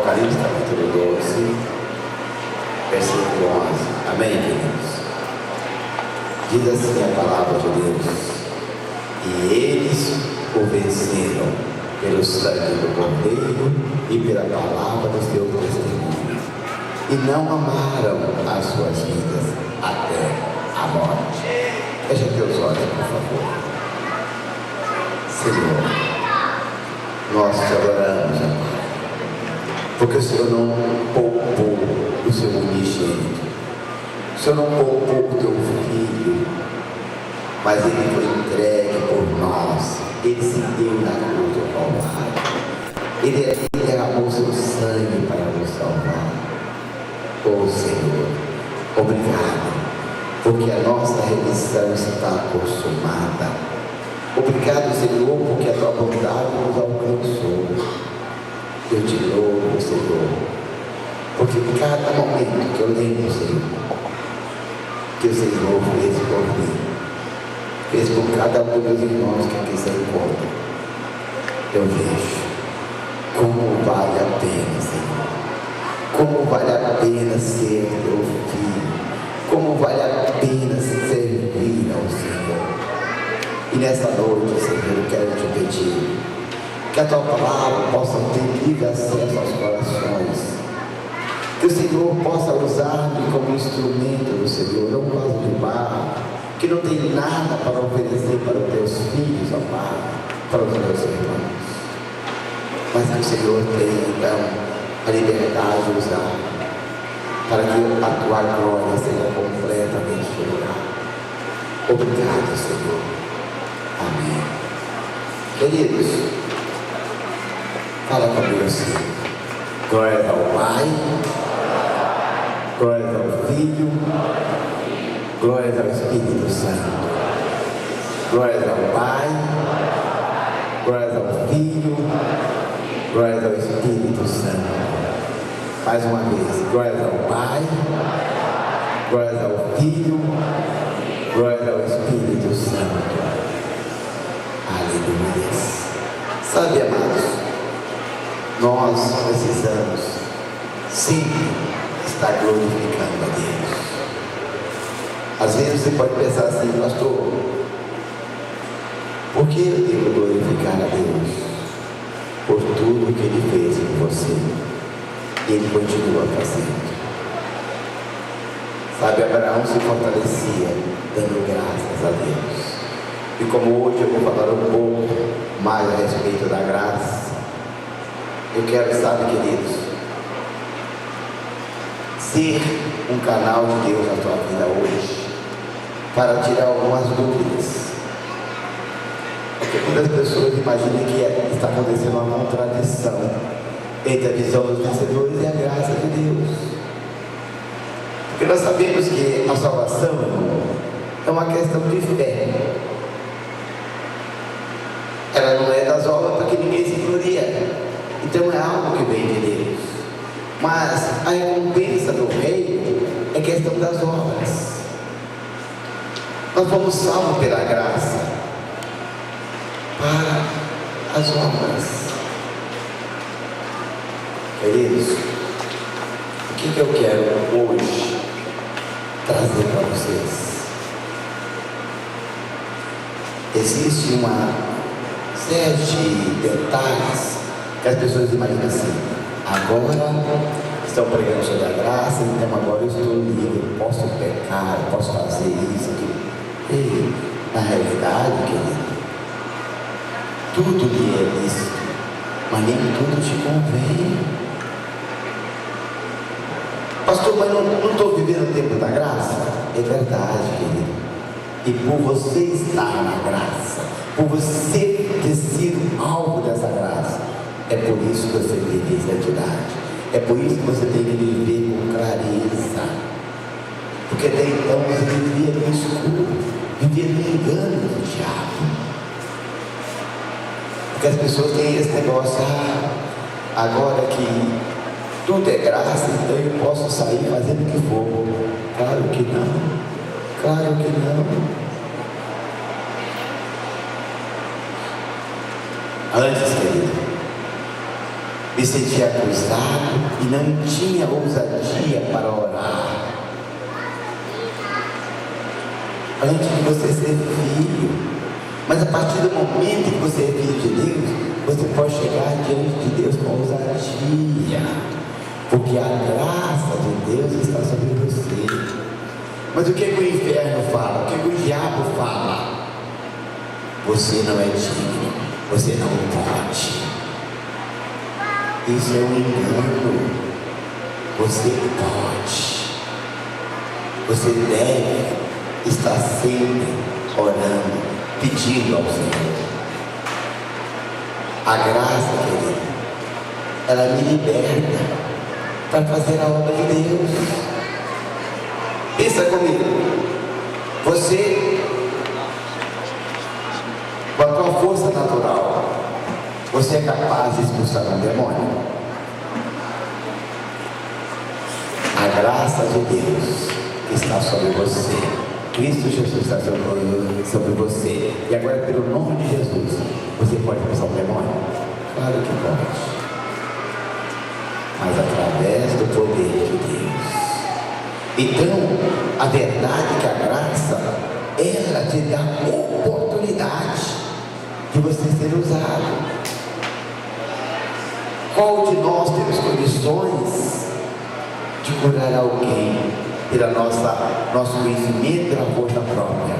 Apocalipse capítulo 12, versículo 11. Amém, queridos? Diz assim a palavra de Deus: e eles o venceram pelo sangue do Cordeiro e pela palavra do seu testemunho, e não amaram as suas vidas até a morte. Feche teus olhos, por favor. Senhor, nós te adoramos, Pai, porque o Senhor não poupou o seu unigênito, o Senhor não poupou o teu filho, mas ele foi entregue por nós, ele se deu na cruz do Calvário, ele derramou seu sangue para nos salvar. Oh Senhor, obrigado, porque a nossa remissão está consumada. Obrigado, Senhor, porque a tua bondade nos alcançou. Eu te louvo, Senhor, porque cada momento que eu lembro, Senhor, que o Senhor fez por mim, fez por cada um dos irmãos que aqui se encontram, eu vejo como vale a pena, Senhor, como vale a pena ser teu filho, como vale a pena servir ao Senhor. E nessa noite, Senhor, eu quero te pedir que a tua palavra possa ter livre acesso aos corações, que o Senhor possa usar-me como instrumento do Senhor, não um vaso de barro, que não tem nada para oferecer para os teus filhos, ó Pai, para os meus irmãos, mas que o Senhor tenha então a liberdade de usar, para que a tua glória seja completa neste lugar. Obrigado, Senhor. Amém. Queridos, fala comigo assim: glória ao Pai, glória ao Filho, glória ao Espírito Santo. Glória ao Pai, glória ao Filho, glória ao Espírito Santo. Mais uma vez: glória ao Pai, glória ao Filho, glória ao Espírito Santo. Aleluia. Sabe, amados, nós precisamos sempre estar glorificando a Deus. Às vezes você pode pensar assim: pastor, por que eu devo glorificar a Deus? Por tudo que Ele fez em você, e Ele continua fazendo. Sabe, Abraão se fortalecia dando graças a Deus. E como hoje eu vou falar um pouco mais a respeito da graça, eu quero, sabe, queridos, ser um canal de Deus na tua vida hoje, para tirar algumas dúvidas. Porque muitas pessoas imaginam que está acontecendo uma contradição entre a visão dos vencedores e a graça de Deus. Porque nós sabemos que a salvação é uma questão de fé. Ela não é das obras para que ninguém se glorie. Então é algo que vem de Deus. Mas a recompensa do reino é questão das obras. Nós fomos salvos pela graça para as obras. Queridos, o que eu quero hoje trazer para vocês? Existe uma série de detalhes que as pessoas imaginam assim: agora estão pregando sobre a graça, então agora eu estou livre, posso pecar, posso fazer isso, aquilo. E na realidade, querido, tudo lhe é lícito, mas nem tudo te convém. Pastor, mas não estou vivendo o tempo da graça? É verdade, querido. E por você estar na graça, por você ter sido alvo dessa graça, é por isso que você vive santidade, é por isso que você tem que viver com clareza, porque até então você vivia no escuro, vivia no engano do diabo, porque as pessoas têm esse negócio: agora que tudo é graça, então eu posso sair fazendo o que for. Claro que não, claro que não. Antes, querido, me sentia acusado e não tinha ousadia para orar. Antes de você ser filho, mas a partir do momento que você é filho de Deus, você pode chegar diante de Deus com ousadia, porque a graça de Deus está sobre você. Mas o que o inferno fala? O que o diabo fala? Você não é digno, você não pode. Isso é um engano. Você pode. Você deve estar sempre orando, pedindo ao Senhor. A graça, querido, ela me liberta para fazer a obra de Deus. Pensa comigo. Você, com a tua força natural, você é capaz de expulsar um demônio? A graça de Deus está sobre você. Cristo Jesus está sobre você. E agora, pelo nome de Jesus, você pode expulsar um demônio? Claro que pode. Mas através do poder de Deus. Então, a verdade é que a graça, ela te dá oportunidade de você ser usado. Qual de nós temos condições de curar alguém pela nosso conhecimento e pela força própria?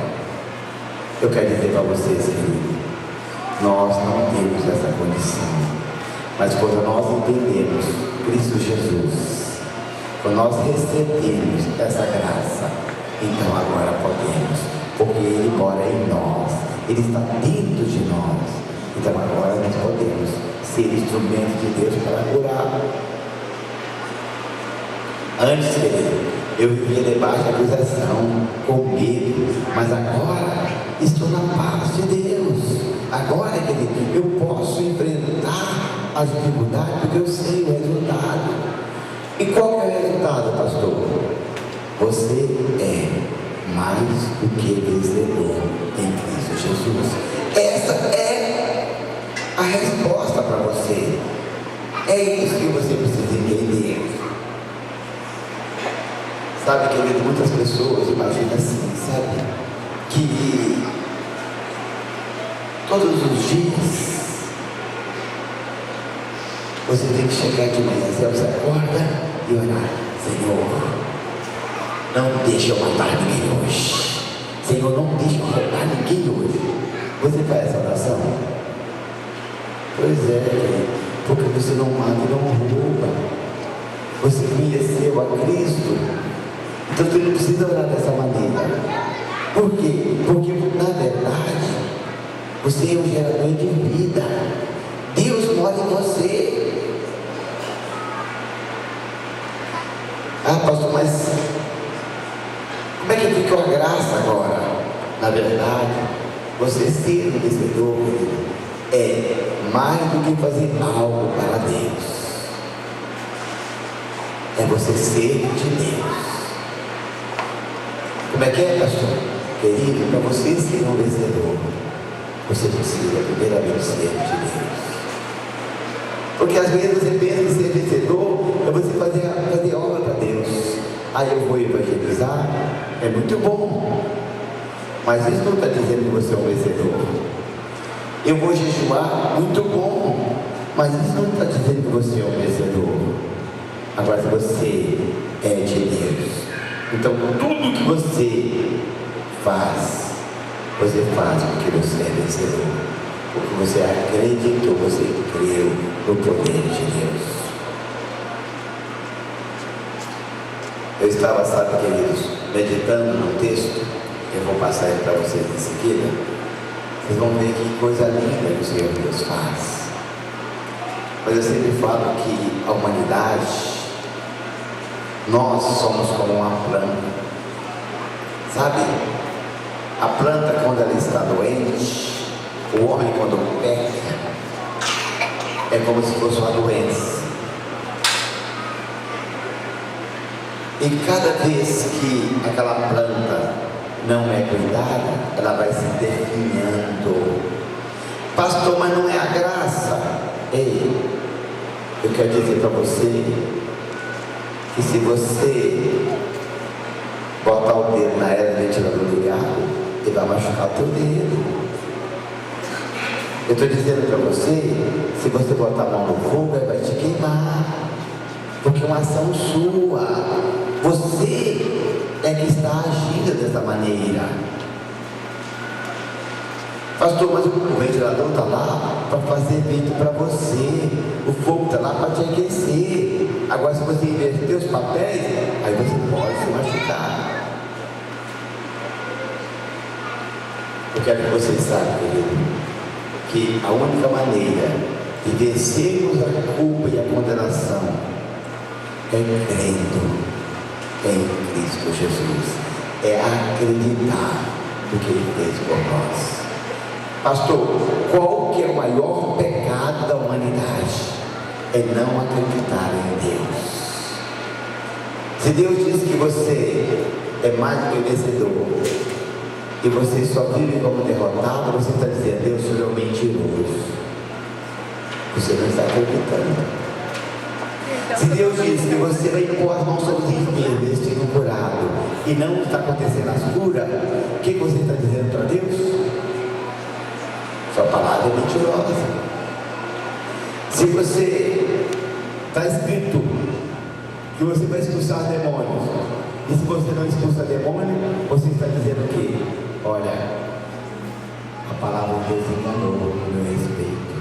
Eu quero dizer para vocês, querido, nós não temos essa condição. Mas quando nós entendemos Cristo Jesus, quando nós recebemos essa graça, então agora podemos, porque Ele mora em nós, Ele está dentro de nós. Então agora nós podemos ser instrumentos de Deus para curar. Antes, querido, eu vivia debaixo da acusação, com medo, mas agora estou na paz de Deus. Agora, querido, eu posso enfrentar as dificuldades porque eu sei o resultado. E qual é o resultado, pastor? Você é mais do que vencedor em Cristo Jesus. Essa é a resposta para você. É isso que você precisa entender. Sabe, querido, muitas pessoas imaginam assim, sabe? Que todos os dias você tem que chegar de manhã, você acorda e orar: Senhor, não deixe eu matar ninguém hoje. Senhor, não deixe eu roubar ninguém hoje. Você faz essa oração? Pois é, porque você não mata e não rouba. Você conheceu a Cristo. Então você não precisa orar dessa maneira. Por quê? Porque na verdade você é um gerador de vida. Deus mora em você. Ah, pastor, mas como é que ficou a graça agora? Na verdade, você ser um vencedor é mais do que fazer algo para Deus. É você ser de Deus. Como é que é, pastor? Querido, para você ser um vencedor, você precisa primeiramente ser de Deus. Porque às vezes você pensa em ser vencedor é você fazer obra para Deus. Aí eu vou evangelizar, é muito bom, mas isso não está dizendo que você é um vencedor. Eu vou jejuar, muito bom, mas isso não está dizendo que você é um vencedor. Agora, se você é de Deus, então tudo que você faz porque você é vencedor, porque você acreditou, você creu no poder de Deus. Eu estava, sabe, queridos, meditando no texto, eu vou passar ele para vocês em seguida. Vocês vão ver que coisa linda que o Senhor Deus faz. Mas eu sempre falo que a humanidade, nós somos como uma planta. Sabe, a planta quando ela está doente, o homem quando peca, é como se fosse uma doença. E cada vez que aquela planta não é cuidada, ela vai se definhando. Pastor, mas não é a graça. Ei, eu quero dizer para você que se você botar o dedo na era do ventilador ligado, ele vai machucar o teu dedo. Eu estou dizendo para você, se você botar a mão no fogo, ele vai te queimar, porque é uma ação sua. Você é que está agindo dessa maneira. Pastor, mas o ventilador está lá para fazer vento para você, o fogo está lá para te aquecer. Agora, se você inverter os papéis, aí você pode se machucar. Eu quero que vocês saibam, querido, que a única maneira de vencermos a culpa e a condenação é crendo em Cristo Jesus, é acreditar no que Ele fez por nós. Pastor, qual que é o maior pecado da humanidade? É não acreditar em Deus. Se Deus diz que você é mais do que vencedor e você só vive como derrotado, você está dizendo: Deus, o Senhor é um mentiroso. Você não está acreditando. Se Deus diz que você vai impor as mãos sobre os enfermos, eles ficam curados, e não está acontecendo as curas, o que você está dizendo para Deus? Sua palavra é mentirosa. Se você está escrito que você vai expulsar demônios, e se você não expulsa demônio, você está dizendo o quê? Olha, a palavra de Deus enganou no meu respeito.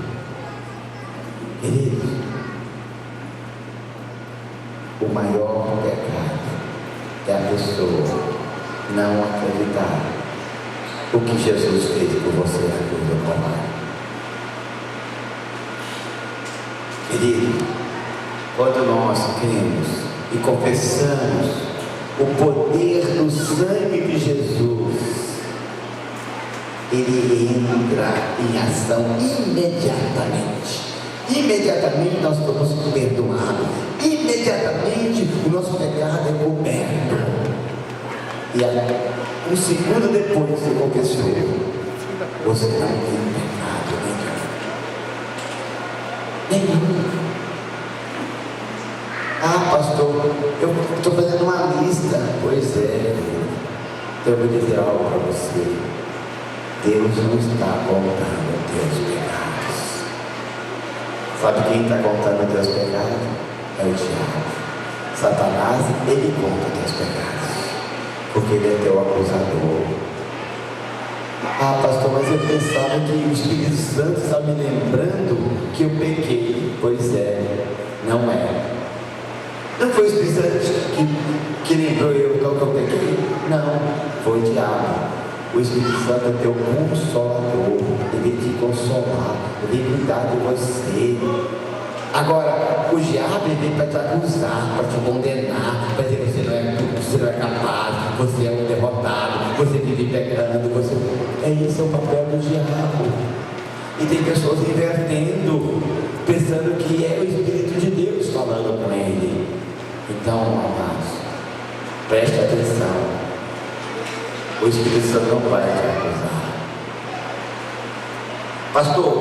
Queridos, o maior pecado é a pessoa não acreditar o que Jesus fez por você na cruz do Calvário. Querido, quando nós cremos e confessamos o poder do sangue de Jesus, ele entra em ação imediatamente. Imediatamente nós somos perdoados. Imediatamente o nosso pecado é coberto. E um segundo depois que você confessou, você não tem pecado nenhum. Ah, pastor, eu estou fazendo uma lista. Pois é, então eu vou dizer algo para você. Deus não está contando os teus pecados. Sabe quem está contando os teus pecados? É o diabo. Satanás, ele conta os teus pecados, porque ele é teu acusador. Ah, pastor, mas eu pensava que o Espírito Santo está me lembrando que eu pequei. Pois é, não é. Não foi o Espírito Santo que lembrou eu que eu pequei? Não, foi o diabo. O Espírito Santo é teu consolador, ele vem te consolar, ele vem cuidar de você. Agora, o diabo vem para te acusar, para te condenar, para dizer que você não é capaz, você é um derrotado, você vive pecando, esse é o papel do diabo. E tem pessoas invertendo, pensando que é o Espírito de Deus falando com ele. Então, amados, preste atenção. O Espírito Santo não vai te acusar. Pastor,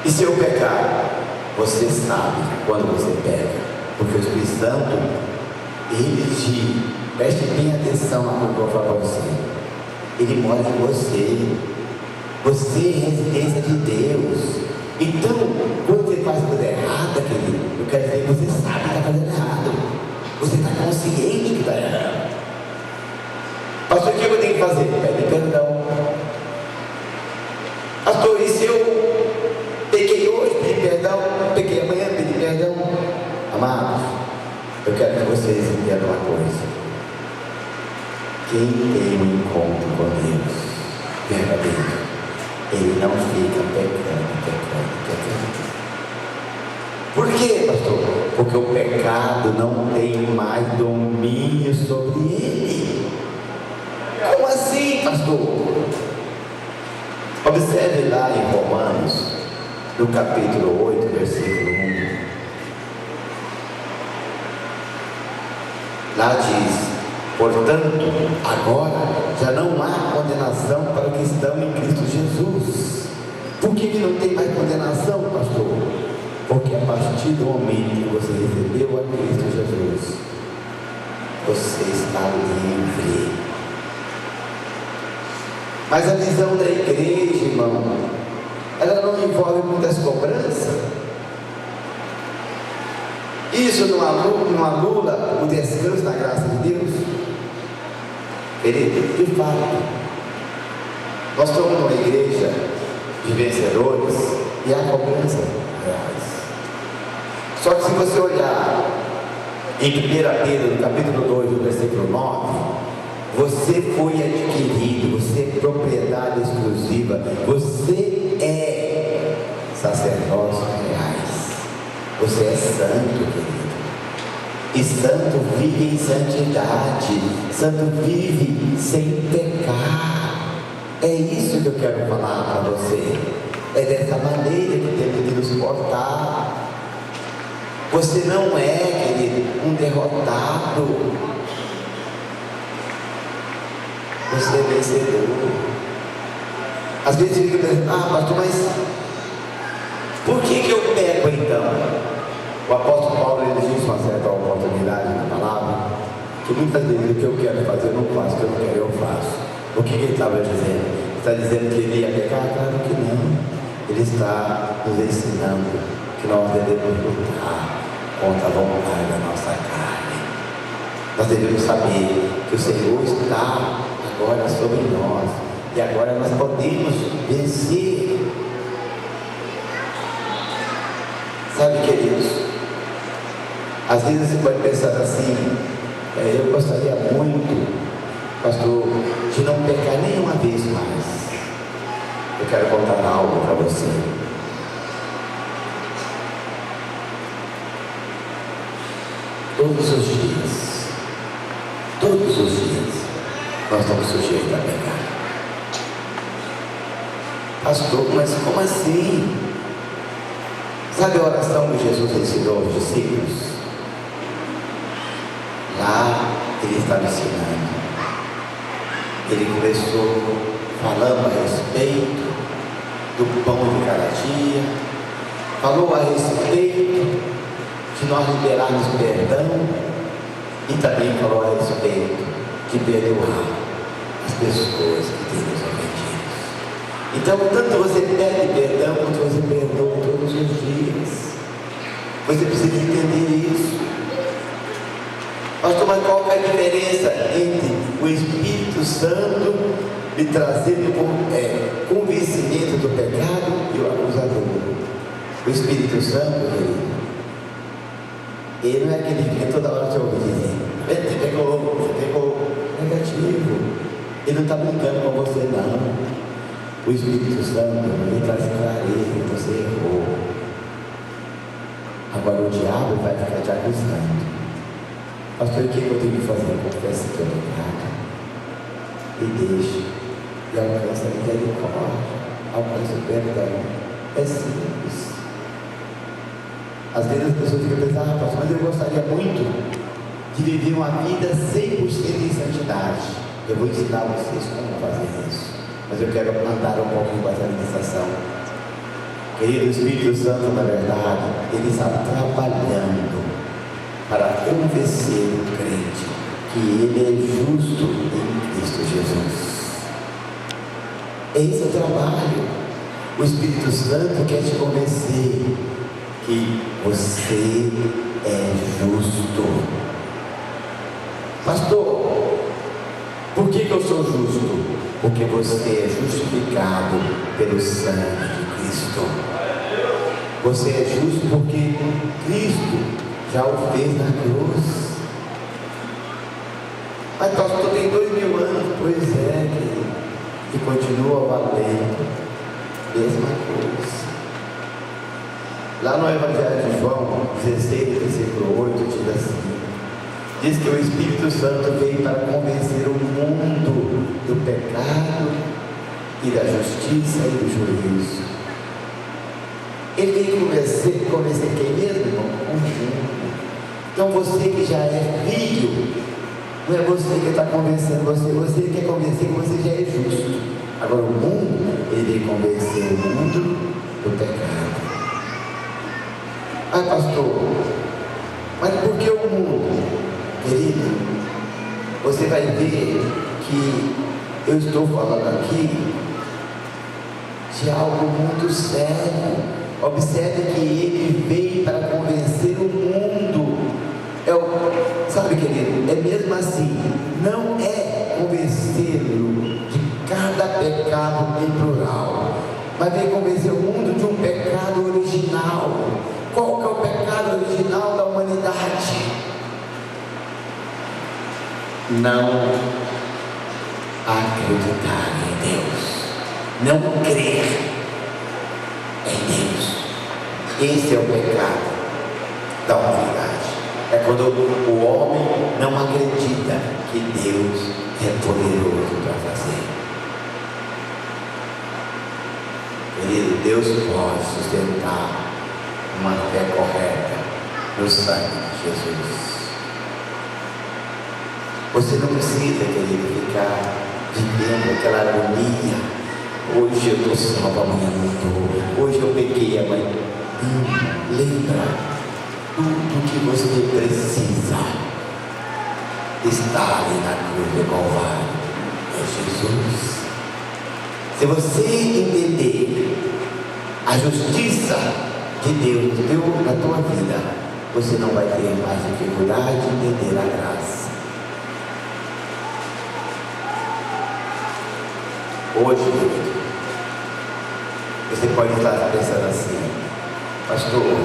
e se eu pecar? Você sabe quando você peca, porque o Espírito Santo, preste bem atenção no que eu vou falar para você. Ele mora em você. Você é residência de Deus. Então, quando você faz coisa errada, querido, eu quero dizer que você sabe que está fazendo errado. Você está consciente que está errado. Pastor, o que eu tenho que fazer? Pede perdão. Pastor, e se eu peguei hoje, pedi perdão, peguei amanhã, pedi perdão? Amados, eu quero que vocês entendam uma coisa. Quem tem um encontro com Deus verdadeiro, ele não fica pecando. Por quê, pastor? Porque o pecado não tem mais domínio sobre ele. Como assim, pastor? Observe lá em Romanos, no capítulo 8, versículo 1. Lá diz: portanto, agora já não há condenação para os que estão em Cristo Jesus. Por que não tem mais condenação, pastor? Porque a partir do momento que você recebeu a Cristo Jesus, você está livre. Mas a visão da igreja, irmão, ela não envolve muitas cobranças. Isso não anula o descanso da graça de Deus? Querido, de fato, nós somos uma igreja de vencedores e há cobrança reais. Só que se você olhar em 1 Pedro, no capítulo 2, no versículo 9, você foi adquirido, você é propriedade exclusiva, você é sacerdócio reais, você é santo, querido. E santo vive em santidade, santo vive sem pecar. É isso que eu quero falar para você. É dessa maneira que temos de nos portar. Você não é, querido, um derrotado. Você é vencedor. Às vezes fica pensando, pastor, mas por que eu pego então? O apóstolo Paulo, ele diz uma certa oportunidade na palavra, que muitas vezes o que eu quero fazer eu não faço, o que eu quero eu faço. O que ele estava dizendo? Ele está dizendo que ele ia pecar? Claro que não. Ele está nos ensinando que nós devemos lutar contra a vontade da nossa carne. Nós devemos saber que o Senhor está agora sobre nós, e agora nós podemos vencer. Sabe, queridos, às vezes você pode pensar assim, eu gostaria muito, pastor, de não pecar nenhuma vez mais. Eu quero contar algo para você. Todos os dias, nós estamos sujeitos a pecar. Pastor, mas como assim? Sabe a oração que Jesus ensinou aos discípulos? Lá ele estava ensinando. Ele começou falando a respeito do pão de cada dia, falou a respeito de nós liberarmos perdão, e também falou a respeito de perdoar as pessoas que têm nos ofendido. Então, tanto você pede perdão quanto você perdoa todos os dias. Você precisa entender isso. Pastor, mas qual é a diferença entre o Espírito Santo me trazendo convencimento do pecado e o acusador? O Espírito Santo, ele não é aquele que fica toda hora te ouvindo, você pegou negativo. Ele não está brincando com você, não. O Espírito Santo, ele traz clareza que você errou. Agora o diabo vai ficar te acusando. Pastor, o que eu tenho que fazer? Confessa o teu pecado e deixe, e alcança a misericórdia, alcança o perdão. É simples. Às vezes as pessoas ficam pensando, pastor, mas eu gostaria muito de viver uma vida 100% em santidade. Eu vou ensinar vocês como fazer isso, mas eu quero andar um pouquinho com essa meditação. Querido, o Espírito Santo, na verdade, ele está trabalhando para convencer o crente que ele é justo em Cristo Jesus. Esse é o trabalho. O Espírito Santo quer te convencer que você é justo. Pastor, por que eu sou justo? Porque você é justificado pelo sangue de Cristo. Você é justo porque Cristo já o fez na cruz. Mas pastor, tem 2000 anos. Pois é, querido, e continua valendo. Mesma coisa. Lá no Evangelho de João 16, versículo 8, diz assim: diz que o Espírito Santo veio para convencer o mundo do pecado e da justiça e do juízo. Ele veio convencer quem mesmo, irmão? O mundo. Então você que já é filho, não é você que está convencendo você quer convencer que você já é justo. Agora o mundo, ele veio convencer o mundo do pecado. Ah, pastor, mas por que o mundo? Querido, você vai ver que eu estou falando aqui de algo muito sério. Observe que ele veio para convencer o mundo. Sabe, querido, é mesmo assim, não é convencê-lo de cada pecado em plural, mas veio convencer o mundo de um pecado original. Qual que é o pecado original da humanidade? Não acreditar em Deus, não crer em Deus. Esse é o pecado da humanidade. É quando o homem não acredita que Deus é poderoso para fazer. Querido, Deus pode sustentar uma fé correta no sangue de Jesus. Você não precisa, querido, ficar vivendo aquela agonia. Hoje eu estou salvo, amanhã não estou. Hoje eu peguei, amanhã. Lembra, tudo que você precisa está ali na cruz do Calvário. É Jesus. Se você entender a justiça de Deus na tua vida, você não vai ter mais dificuldade de entender a graça. Hoje, você pode estar pensando assim: pastor,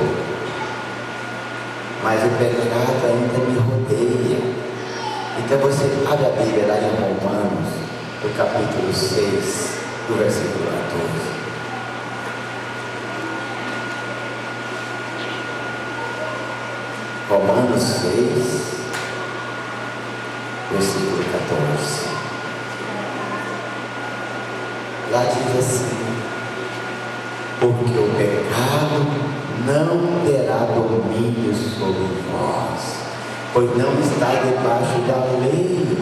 mas o pecado ainda me rodeia. Então você abre a Bíblia lá em Romanos, no capítulo 6, do versículo 14. Romanos 6, versículo 14. Lá diz assim: porque o pecado não terá domínio sobre vós, pois não está debaixo da lei,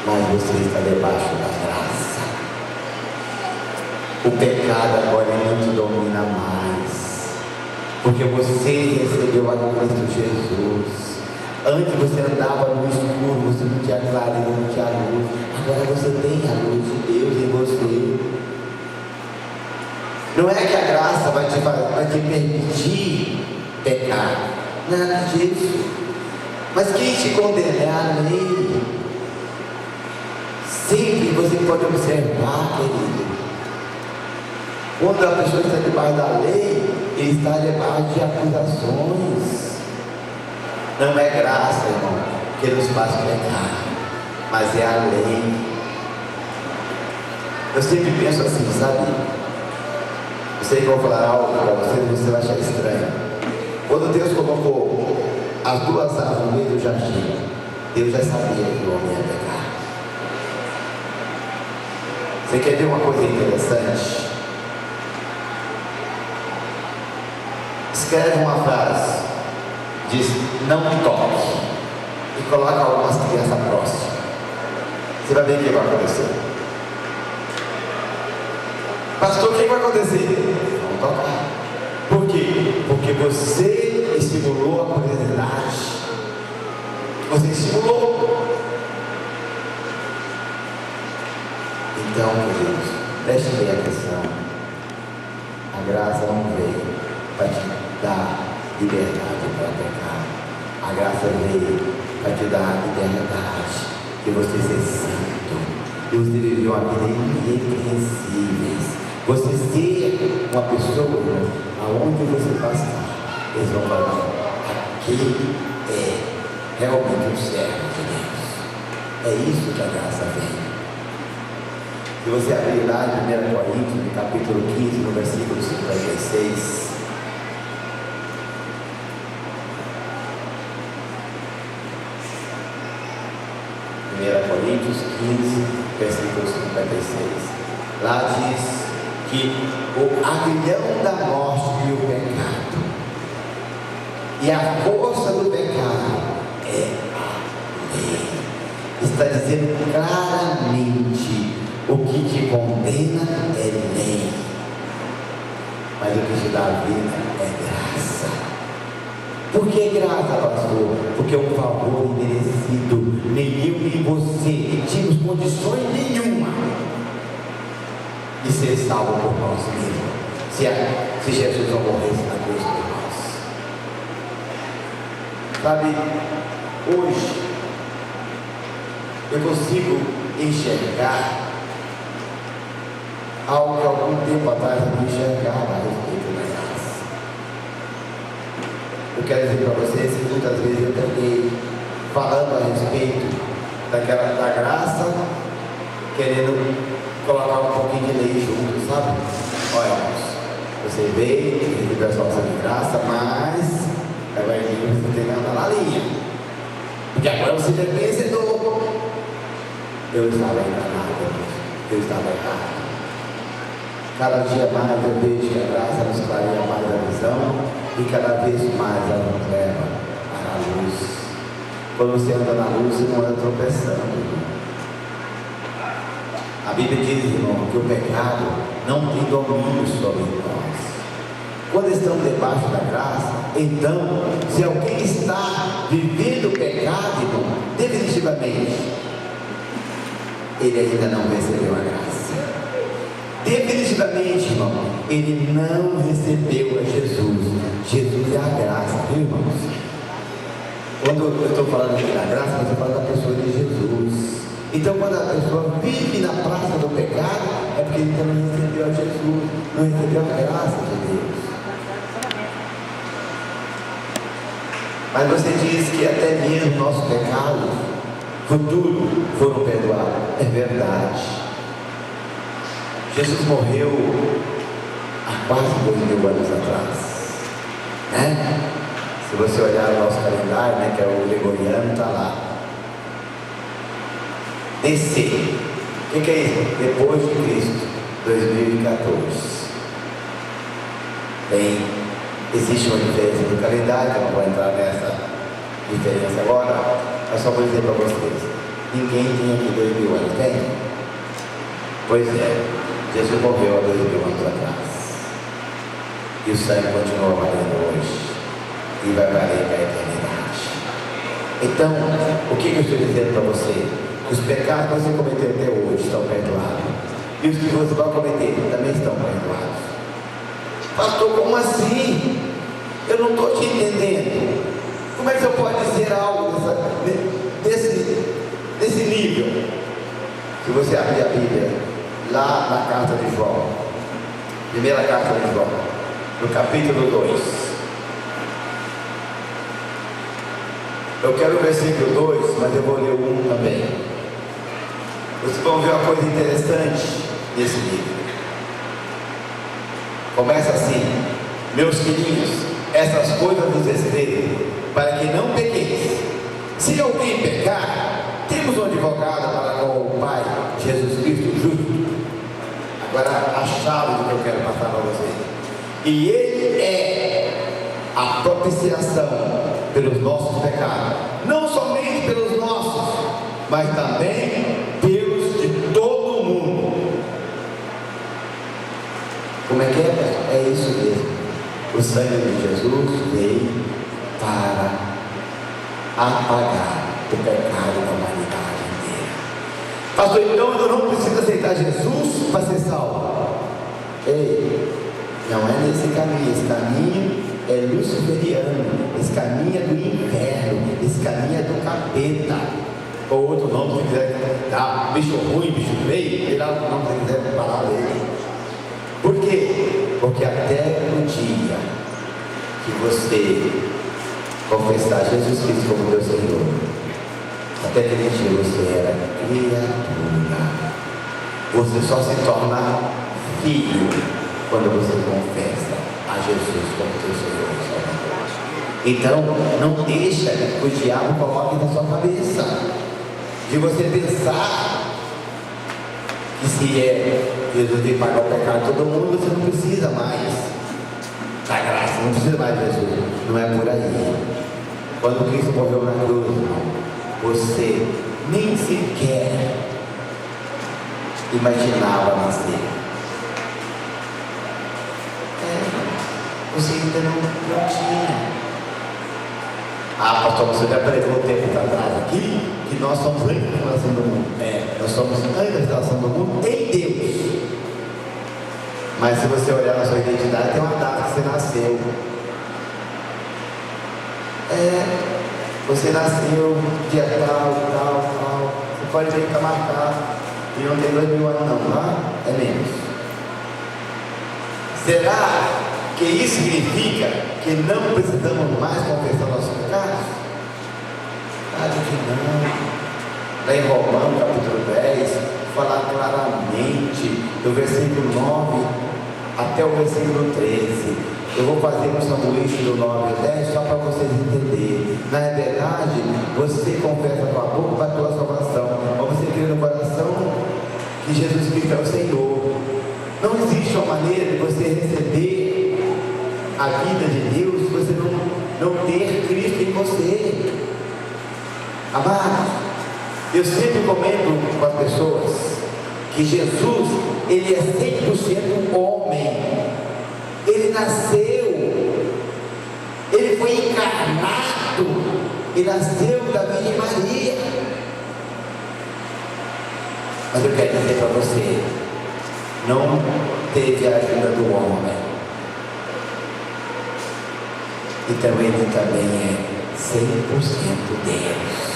mas você está debaixo da graça. O pecado agora não te domina mais, porque você recebeu a Cristo Jesus. Antes você andava no escuro, você não tinha clareza, não tinha luz. Agora você tem a luz de Deus em você. Não é que a graça vai te permitir pecar, nada disso. Mas quem te condena é a lei. Sempre você pode observar, querido, quando a pessoa está debaixo da lei, ele está debaixo de acusações. Não é graça, irmão, que nos faz pecar, mas é a lei. Eu sempre penso assim, sabe? Eu sei que eu vou falar algo para você vai achar estranho. Quando Deus colocou as duas árvores no meio do jardim, Deus já sabia que o homem ia pecar. Você quer ver uma coisa interessante? Escreve uma frase, diz: não toque, e coloca algumas crianças próximas. Você vai ver o que vai acontecer. Pastor, o que vai acontecer? Não tocar. Por quê? Porque você estimulou a curiosidade. Você estimulou. Então, queridos, preste bem atenção. A graça não veio para te dar liberdade para pecar. A graça veio para te dar liberdade de você ser santo. Deus viveu uma vida irrepreensível. Você ser uma pessoa, aonde você passar, eles vão falar: aquele é realmente um servo de Deus. É isso que a graça vem. Se você abrir lá em 1 Coríntios, no capítulo 15, no versículo 56. Coríntios 15, versículo 56. Lá diz que o aguilhão da morte e o pecado, e a força do pecado é a lei. Está dizendo claramente: o que te condena é lei. mas o que te dá a vida é graça. Por que graça, pastor? Porque é um favor imerecido. Nem eu nem você tínhamos condições nenhuma de ser salvo por nós mesmos. Se Jesus não morresse na cruz por nós. Sabe, hoje eu consigo enxergar algo que algum tempo atrás eu não enxergava a respeito da graça. Eu quero dizer para vocês que muitas vezes eu peguei falando a respeito da graça, querendo colocar um pouquinho de lei junto, sabe? Olha, você veio, recebeu a salvação de graça, mas agora você tem que andar na linha, porque agora você já é vencedor. Eu estava enganado, eu estava errado. Cada dia mais eu vejo que a graça nos clareia mais a visão e cada vez mais ela nos leva à luz. Quando você anda na luz, você não anda tropeçando. A Bíblia diz, irmão, que o pecado não tem domínio sobre nós. Quando estamos debaixo da graça, então, se alguém está vivendo o pecado, irmão, definitivamente, ele ainda não recebeu a graça. Definitivamente, irmão, ele não recebeu a Jesus. Jesus é a graça, viu, irmãos? Quando eu estou falando aqui da graça, eu estou falando da pessoa de Jesus. Então, quando a pessoa vive na praça do pecado, é porque ele também não recebeu a Jesus, não recebeu a graça de Deus. Mas você diz que até mesmo nossos pecados futuros foram perdoados. É verdade. Jesus morreu há quase 2000 anos atrás, né? Se você olhar o nosso calendário, né, que é o gregoriano, está lá. DC, o que é isso? Depois de Cristo, 2014. Bem, existe uma diferença do calendário, eu não vou entrar nessa diferença agora, mas só vou dizer para vocês: ninguém tinha aqui 2000 anos, tem? Pois é, Jesus morreu há 2000 anos atrás, e o sangue continua valendo hoje, e vai valer para a eternidade. Então, o que eu estou dizendo para você? Os pecados que você cometeu até hoje estão perdoados, e os que você vai cometer também estão perdoados. Pastor, como assim? Eu não estou te entendendo. Como é que você pode dizer algo desse nível? Se você abrir a Bíblia lá na carta de João, primeira carta de João, no capítulo 2, eu quero o versículo 2, mas eu vou ler o 1 também. Vocês vão ver uma coisa interessante nesse livro. Começa assim: meus filhinhos, essas coisas vos escrevo, para que não pequeis. Se alguém pecar, temos um advogado para com o Pai, Jesus Cristo justo. Agora a chave do que eu quero passar para vocês. E Ele é a propiciação pelos nossos pecados, não somente pelos nossos, mas também pelos de todo o mundo. Como é que é? É isso mesmo. O sangue de Jesus veio para apagar o pecado da humanidade inteira. Pastor, então eu não preciso aceitar Jesus para ser salvo. Ei, não é nesse caminho. Esse caminho é luciferiano, esse caminho é do inferno, esse caminho é do capeta. Ou outro nome, se quiser dar bicho ruim, bicho feio, tirar o nome que quiser parar dele. Por quê? Porque até no dia que você confessar Jesus Cristo como teu Senhor, até aquele dia você era criatura. Você só se torna filho quando você confessa a Jesus como teu Senhor e Salvador. Então, não deixa que o diabo coloque na sua cabeça de você pensar que se Jesus tem que pagar o pecado de todo mundo, você não precisa mais da graça, não precisa mais de Jesus. Não é por aí. Quando Cristo morreu na cruz, você nem sequer imaginava nascer. Você não tinha. Ah, pastor, você já pregou um tempo atrás aqui que nós somos antes da relação do mundo. Nós somos antes da relação do mundo em Deus. Mas se você olhar na sua identidade, tem uma data que você nasceu. Você nasceu dia tal. Você pode ver que está marcado. E não tem 2000 anos não, tá? É menos. Será que isso significa que não precisamos mais confessar nossos pecados? Claro que não. Lá em Romanos capítulo 10, falar claramente do versículo 9 até o versículo 13. Eu vou fazer um sanduíche do 9 ao 10 só para vocês entenderem. Na verdade, você confessa com a boca para a tua salvação, mas você crê no coração que Jesus Cristo é o Senhor. Não existe uma maneira de você receber a vida de Deus se você não ter Cristo em você. Amados, eu sempre comento com as pessoas que Jesus, ele é 100% homem. Ele nasceu, ele foi encarnado, ele nasceu da Virgem Maria. Mas eu quero dizer para você, não teve a ajuda do homem. Então ele também é 100% Deus.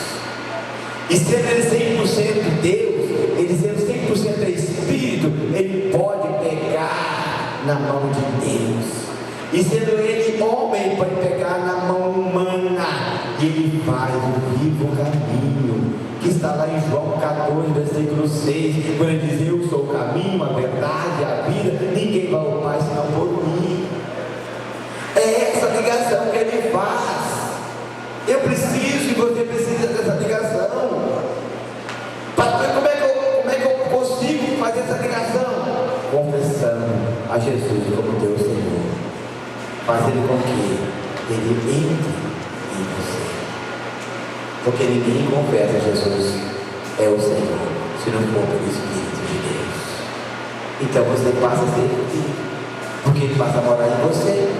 E sendo ele 100% Deus, ele sendo 100% Espírito, ele pode pegar na mão de Deus. E sendo ele homem, ele pode pegar na mão humana. E ele faz o vivo caminho, que está lá em João 14, versículo 6, quando ele diz: eu sou o caminho, a verdade, a vida, ninguém vai ao Pai senão por mim. É essa ligação que ele faz. Eu preciso e você precisa dessa ligação. Pastor, como é que eu consigo fazer essa ligação? Confessando a Jesus como Deus Senhor, fazendo com que ele entre em você, porque ninguém confessa a Jesus é o Senhor se não for pelo Espírito de Deus. Então você passa a ser filho, porque ele passa a morar em você.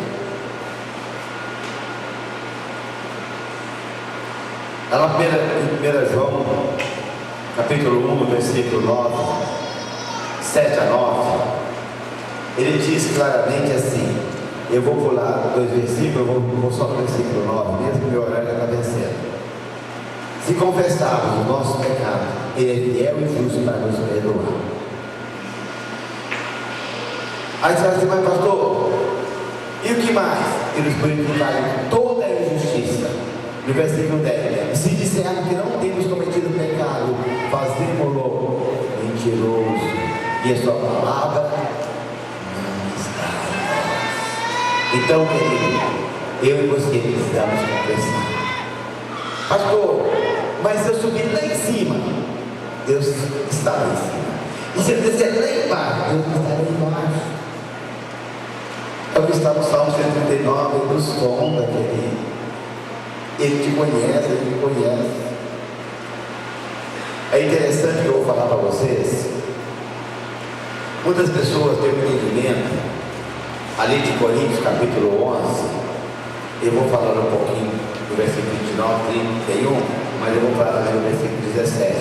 Lá em 1 João capítulo 1, versículo 9, 7 a 9, ele diz claramente assim. Eu vou pular 2 versículos, vou só no versículo 9, mesmo que meu horário já está vencendo. Se confessarmos o nosso pecado, ele é fiel e justo para nos perdoar. Aí você vai dizer: mas pastor, e o que mais? Eles purificaram toda a injustiça. No versículo 10, se dissermos que não temos cometido pecado, fazemos-lo mentiroso, e a sua palavra não está em nós. Então, querido, eu e você precisamos confessar. Pastor, mas se eu subir lá em cima, Deus está lá em cima. E se eu descer lá embaixo, Deus está lá embaixo. É o que está no Salmo 139, ele nos sonda, querido. Ele te conhece, ele me conhece. É interessante que eu vou falar para vocês. Muitas pessoas têm um entendimento, ali de Coríntios capítulo 11, eu vou falar um pouquinho do versículo 29, 31, mas eu vou falar também do versículo 17.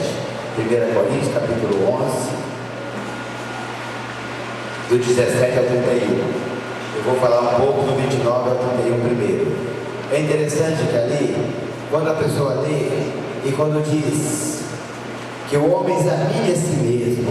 1 Coríntios capítulo 11, do 17 ao 31. Eu vou falar um pouco do 29 ao 31 primeiro. É interessante que ali, quando a pessoa lê e quando diz que o homem examine a si mesmo,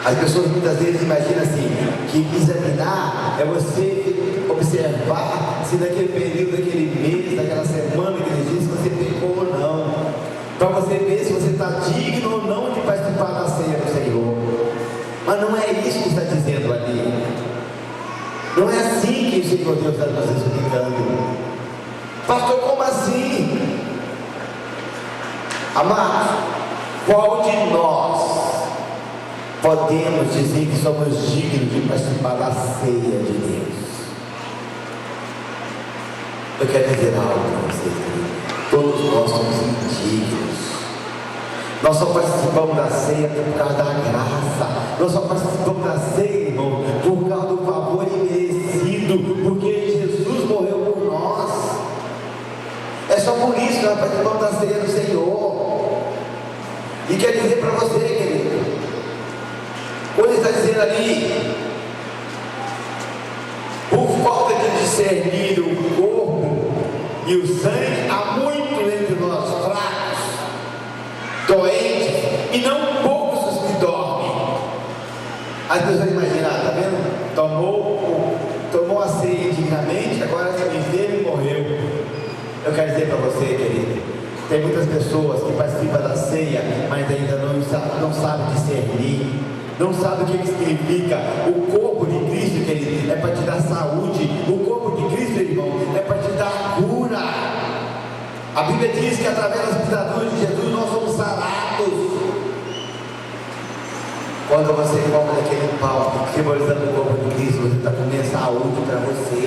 as pessoas muitas vezes imaginam assim, que examinar é você observar se naquele período, daquele mês, daquela semana, daquele dia, se você pecou ou não, para você ver se você está digno ou não de participar da ceia do Senhor. Mas não é isso que está dizendo ali. Não é assim que o Senhor Deus está nos explicando. Pastor, como assim? Amados, qual de nós podemos dizer que somos dignos de participar da ceia de Deus? Eu quero dizer algo para vocês. Todos nós somos indignos. Nós só participamos da ceia por causa da graça. Nós só participamos da ceia, irmão, por causa do favor imenso por isso que nós participamos da ceia do Senhor. E quer dizer para você, querido, quando ele está dizendo ali, por falta de discernir o corpo e o sangue, há muitos entre nós fracos, doentes, e não poucos os que dormem. As pessoas imaginam, tá vendo? Tomou a ceia indignamente, agora se enfermo e morreu. Eu quero dizer para você, querido, tem muitas pessoas que participam da ceia, mas ainda não sabem discernir, não sabem o que significa. O corpo de Cristo, querido, é para te dar saúde. O corpo de Cristo, irmão, é para te dar cura. A Bíblia diz que através das pisaduras de Jesus nós somos sarados. Quando você come aquele pão simbolizando o corpo de Cristo, você está comendo saúde para você.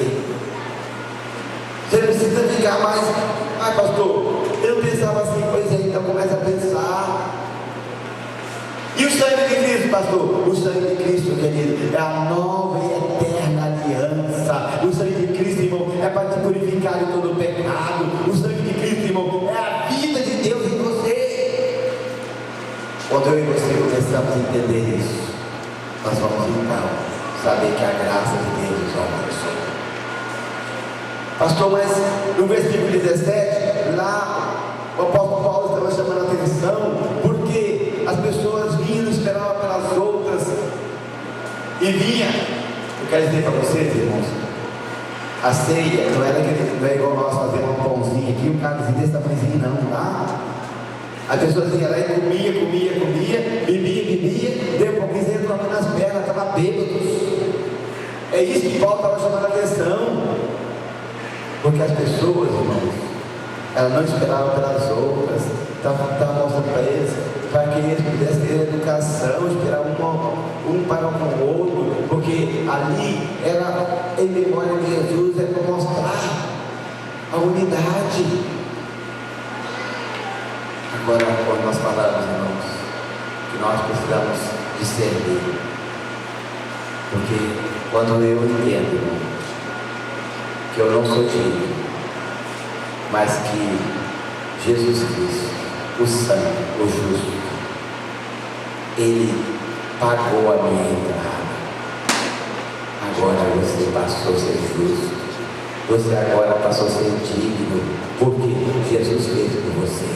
Você não precisa ficar mais, pastor, eu não pensava assim, pois é, então começa a pensar. E o sangue de Cristo, pastor? O sangue de Cristo, querido, é a nova e eterna aliança. O sangue de Cristo, irmão, é para te purificar de todo o pecado. O sangue de Cristo, irmão, é a vida de Deus em você. Quando eu e você começamos a entender isso, nós vamos então saber que a graça de Deus nos alcançou. Pastor, mas no versículo 17, lá o apóstolo Paulo estava chamando a atenção, porque as pessoas vinham, esperavam pelas outras, e vinha. Eu quero dizer para vocês, irmãos, a ceia não é igual nós fazemos um pãozinho aqui, um carozinho desse tamanhozinho, não, tá? As pessoas iam lá e comia, bebia, deu um pouquinho, entrou nas pernas, estava bêbados. É isso que Paulo estava chamando a atenção. Porque as pessoas, irmãos, elas não esperavam pelas outras, estavam mostrando para eles, para que eles pudessem ter educação, esperar um para com o outro, porque ali era, em memória de Jesus, é para mostrar a unidade. Agora, quando nós falamos, irmãos, que nós precisamos discernir, porque quando eu entendo, irmão, que eu não sou digno, mas que Jesus Cristo, o santo, o justo, Ele pagou a minha entrada. Agora você passou a ser justo, você agora passou a ser digno, porque Jesus fez por você.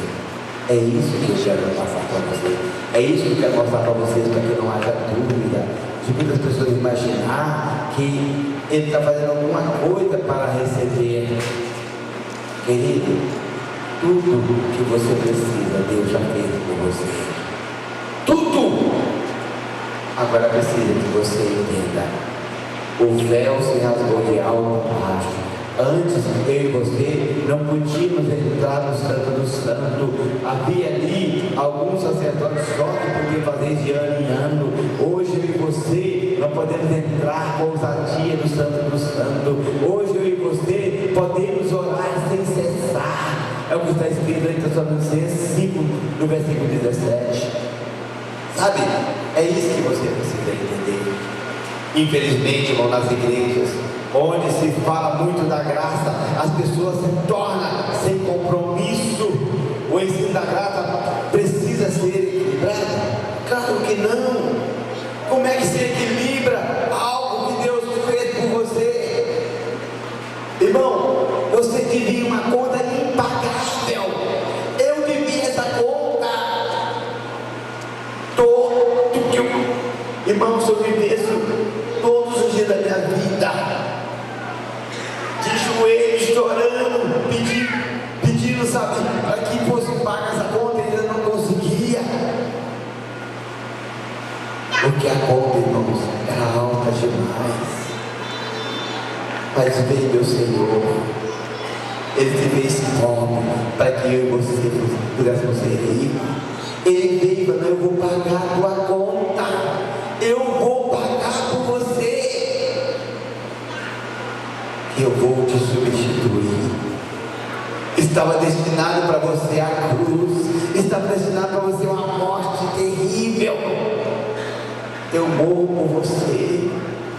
É isso que eu quero passar para você, é isso que eu quero mostrar para vocês, para que não haja dúvida de muitas pessoas imaginar que ele está fazendo alguma coisa para receber. Querido, tudo que você precisa, Deus já fez por você. Tudo! Agora precisa que você entenda. O véu se rasgou de alto a baixo. Antes, eu e você não podíamos entrar no Santo do Santo. Havia ali alguns sacerdotes só que podiam fazer de ano em ano. Hoje eu e você não podemos entrar com ousadia no Santo do Santo. Hoje eu e você podemos orar sem cessar. É o que está escrito em Tessalonicenses 5, no versículo 17. Sabe? É isso que você precisa entender. Infelizmente, irmão, nas igrejas onde se fala muito da graça, as pessoas se tornam sem compromisso. O ensino da graça precisa ser equilibrado? Claro que não. Como é que se equilibra algo que Deus fez por você? Irmão, você devia uma conta impagável. Eu devia essa conta. Todo que eu, irmão, se eu vivesse todos os dias da minha vida de joelhos, chorando, pedindo, sabe, para que fosse paga essa conta, e ainda não conseguia, porque a conta, irmãos, era alta demais. Mas veio meu Senhor, Ele te fez pobre para que eu e você pudéssemos ser ricos. Ele veio e falou: eu vou pagar a tua conta, eu vou pagar por você. Eu vou te substituir. Estava destinado para você a cruz, estava destinado para você uma morte terrível. Eu morro por você,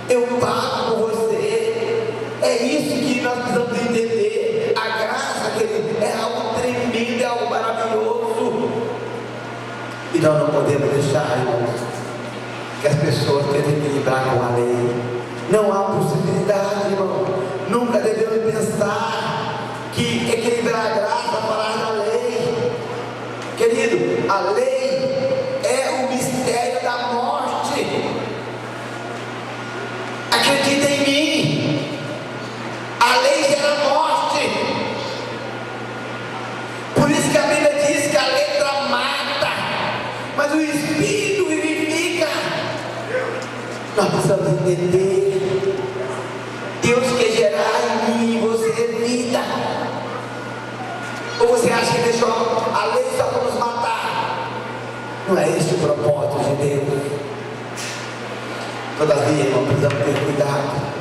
eu pago por você. É isso que nós precisamos entender. A graça, querido, é algo deixar, irmãos, que as pessoas tentem equilibrar com a lei. Não há possibilidade, irmão. Nunca devemos pensar que equilibrar a graça falar da lei. Querido, a lei é o mistério da morte. Acredita em mim. A lei gera morte. Por isso que a Bíblia diz que a letra mata, mas o Espírito vivifica. Nós precisamos entender. Deus quer gerar em mim e você vida. Ou você acha que deixou a lei só para nos matar? Não é esse o propósito de Deus. Todavia, irmão, precisamos ter cuidado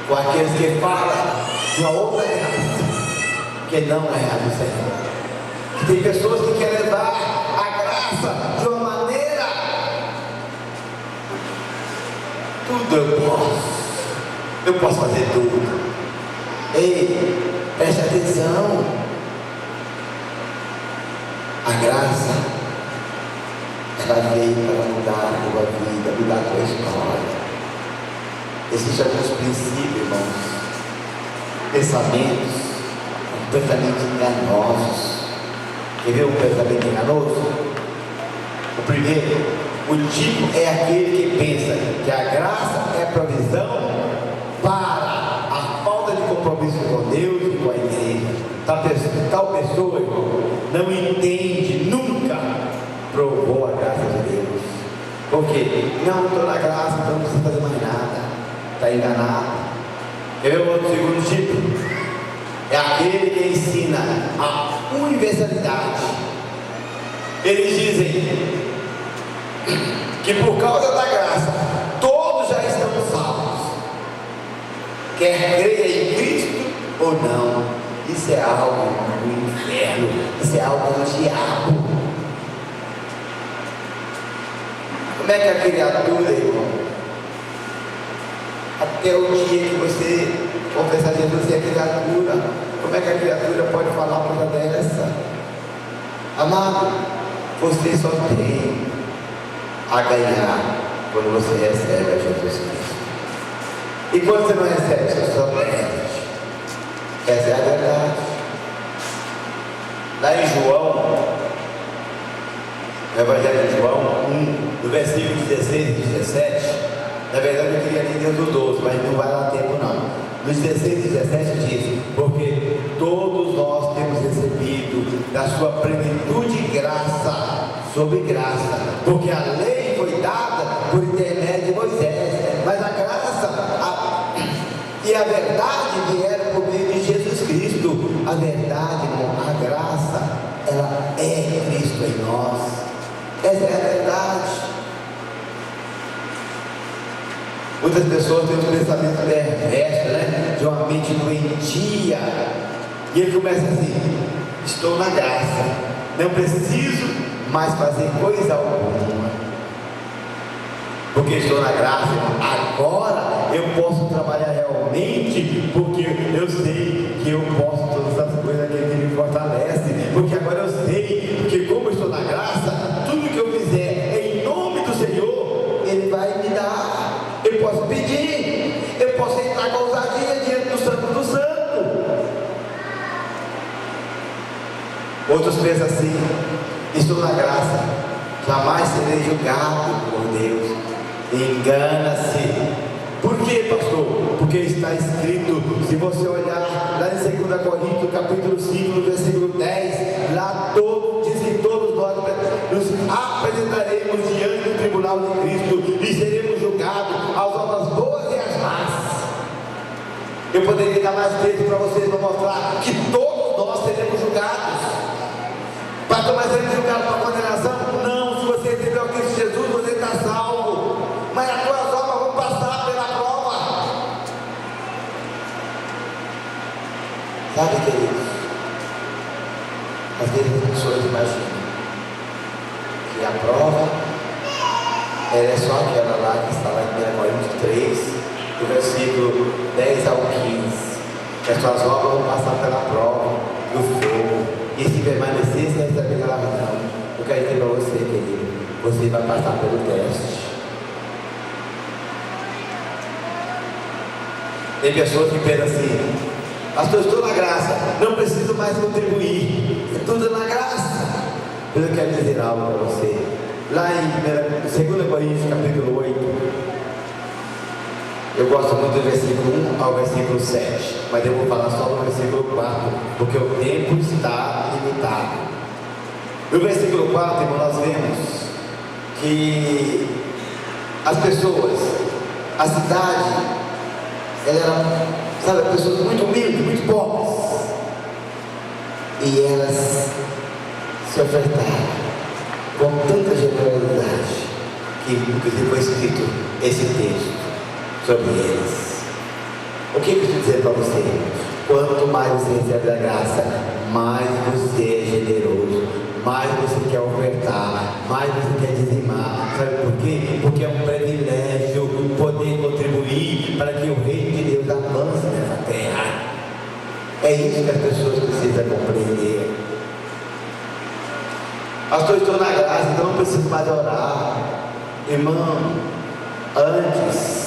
com aqueles que falam de uma outra graça que não é a do Senhor. Que tem pessoas que querem levar a graça de uma maneira. Tudo eu posso fazer tudo. Ei, preste atenção. A graça, ela veio para mudar a tua vida, mudar a tua história. Existem alguns princípios, irmãos, pensamentos completamente enganosos. Quer ver um pensamento enganoso? O primeiro, o tipo é aquele que pensa que a graça é provisão para a falta de compromisso com Deus e com a igreja. Tal pessoa, irmão, não entende, nunca provou a graça de Deus. Por quê? Não estou na graça, então não precisa fazer mais nada. Está enganado. Quer ver o outro segundo tipo? É aquele que ensina a universalidade. Eles dizem que por causa da graça todos já estão salvos, quer creia em Cristo ou não. Isso é algo do inferno, isso é algo do diabo. Como é que a criatura, irmão, até o dia que você confessar a Jesus, você é criatura, como é que a criatura pode falar uma coisa dessa? Amado, você só tem a ganhar quando você recebe a Jesus Cristo. E quando você não recebe, você só perde. Essa é a verdade. Lá em João, no Evangelho de João 1, no versículo 16 e 17, na verdade eu queria ler dentro do 12, mas não vai dar tempo não. No 16 e 17 diz: porque todos nós temos recebido da sua plenitude graça sobre graça, porque a lei foi dada por intermédio de Moisés, mas a graça e a verdade vieram por meio de Jesus Cristo. A verdade, irmão, a graça, ela é Cristo em nós. Essa é a verdade. Muitas pessoas têm um pensamento perverso, né? De uma mente doentia. E ele começa assim: estou na graça, não preciso mais fazer coisa alguma, porque estou na graça. Agora eu posso trabalhar realmente, porque eu sei que eu posso todas as coisas que me fortalece, porque agora eu sei que como eu estou na graça, tudo que eu fizer em nome do Senhor, Ele vai me dar. Eu posso pedir, eu posso entrar com ousadia diante do Santo do Santo. Outros pensam assim: estou na graça, jamais serei julgado por Deus. Engana-se. Por quê, pastor? Porque está escrito, se você olhar lá em 2 Coríntios capítulo 5, no versículo 10, lá diz que todos nós nos apresentaremos diante do tribunal de Cristo e seremos julgados às obras boas e às más. Eu poderia dar mais texto para vocês, para mostrar que todos nós seremos julgados. Pastor, mas seremos julgados para condenação? Não, se você recebeu Cristo Jesus, você está salvo, mas as tuas obras vão passar pela prova. Sabe, queridos, às vezes as pessoas imaginam que a prova ela é só aquela lá que está lá em 1 Coríntios 3, do versículo 10 ao 15, que as suas obras vão passar pela prova do fogo, e se permanecer, você receberá a razão. Eu quero dizer para você, querido, você vai passar pelo teste. Tem pessoas que pensam assim: pastor, estou na graça, não preciso mais contribuir, é tudo na graça. Mas eu quero dizer algo para você. Lá em 2 Coríntios capítulo 8, eu gosto muito do versículo 1 ao versículo 7, mas eu vou falar só do versículo 4, porque o tempo está limitado. No versículo 4, irmão, nós vemos que as pessoas, a cidade, ela era, sabe, pessoas muito humildes, muito pobres, e elas se ofertaram com tanta generosidade que inclusive foi escrito esse texto sobre eles. O que eu estou dizendo para você? Quanto mais você recebe da graça, mais você é generoso, mais você quer ofertar, mais você quer dizimar. Sabe por quê? Porque é um privilégio poder contribuir para que o reino de Deus avance nessa terra. É isso que as pessoas precisam compreender. Pastor, estou na graça, então não preciso mais orar. Irmão, antes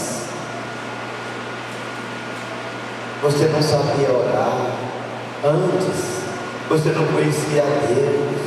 você não sabia orar, antes você não conhecia Deus,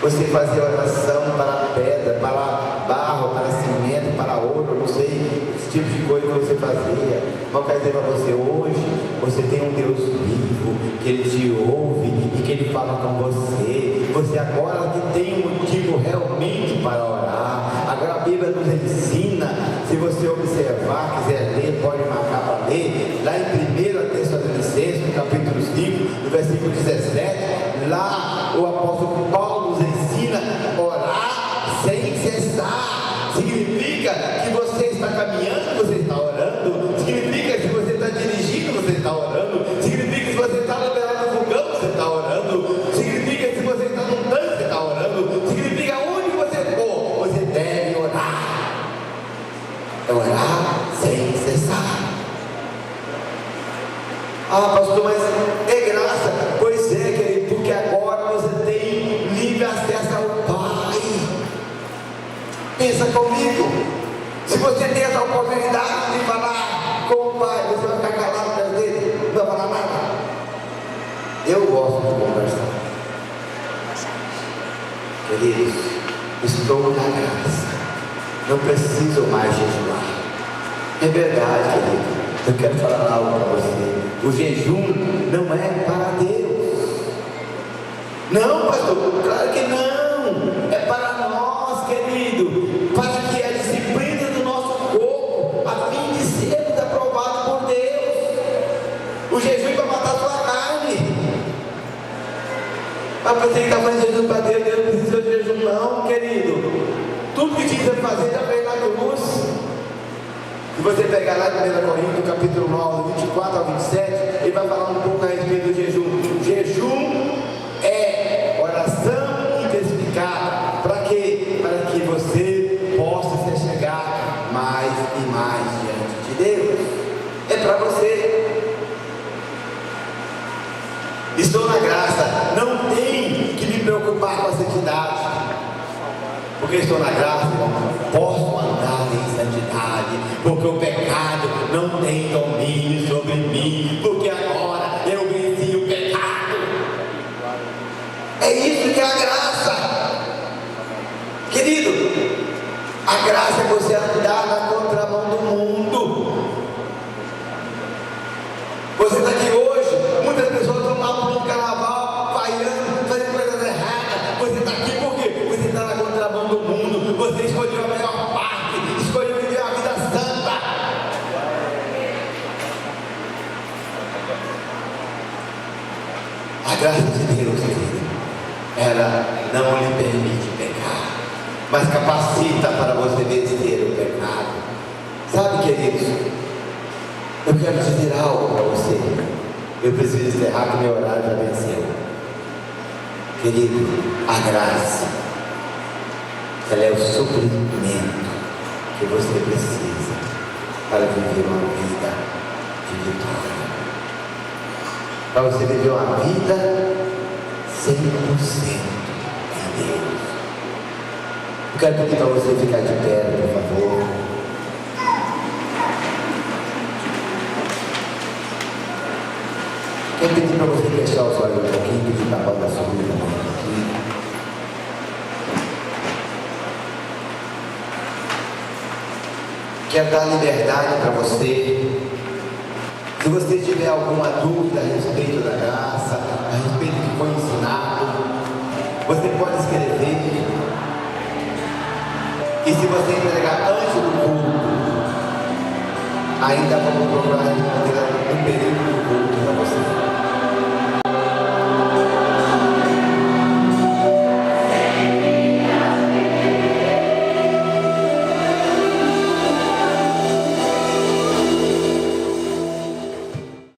você fazia oração para pedra, para barro, para cimento, para ouro, não sei, esse tipo de coisa que você fazia. Mas eu quero dizer para você, hoje você tem um Deus vivo, que Ele te ouve e que Ele fala com você. Você agora que tem um motivo realmente para orar. Agora a Bíblia nos ensina, se você observar, quiser ler, pode marcar para ler, lá em 1 Tessalonicenses, no capítulo 5, no versículo 17, lá o apóstolo Paulo nos ensina a orar sem cessar. Significa que você está caminhando, você está orando. Significa que se você está dirigindo, você está orando. Significa que se você está liberando o fogão, você está orando. Significa que se você está num tanque, você está orando. Significa onde você for, você deve orar. É orar sem cessar. Ah, pastor, mas é graça. Pois é, querido, porque agora você tem livre acesso ao Pai. Pensa comigo. Se você tem essa oportunidade de falar com o Pai, você vai ficar calado perto dele, não vai falar nada. Eu gosto de conversar. Queridos, estou na graça, não preciso mais jejuar. É verdade, querido. Eu quero falar algo para você. O jejum não é para Deus. Não, pastor, claro que não. É para nós, querido, para que a disciplina do nosso corpo, a fim de sermos aprovados por Deus. O jejum é para matar a sua carne. Mas você que está fazendo jejum para Deus, Deus não precisa de jejum não, querido. Tudo que tinha que fazer já veio na cruz. Se você pegar lá em 1 Coríntios, capítulo 9, 24 ao 27, ele vai falar um pouco a respeito do jejum. O jejum é oração intensificada. Para quê? Para que você possa se chegar mais e mais diante de Deus. É para você. Estou na graça, não tem que me preocupar com a santidade. Porque estou na graça, posso andar em santidade, porque o pecado não tem domínio sobre mim, porque agora eu venci o pecado. É isso que é a graça, querido. A graça é você andar na contramão do mundo. Você está aqui hoje, muitas pessoas estão lá no carnaval, vaiando, fazendo coisas erradas. Você está aqui por quê? Você está na contramão do mundo. Você escolheu a melhor parte, escolheu viver uma vida santa. A graça de Deus, querido, ela não lhe permite pecar, mas capacita para você vencer o pecado. Sabe, queridos, eu quero dizer algo para você. Eu preciso encerrar que meu horário já venceu. Querido, a graça, ela é o suprimento que você precisa para viver uma vida de vitória. Para você viver uma vida 100% em Deus. Quero pedir para você ficar de pé, por favor. Quero pedir para você fechar os olhos um pouquinho, pedir para a banda subir também aqui. Quero dar liberdade para você. Se você tiver alguma dúvida a respeito da graça, a respeito do que foi ensinado, você pode escrever. E se você entregar antes do culto, ainda vamos procurar responder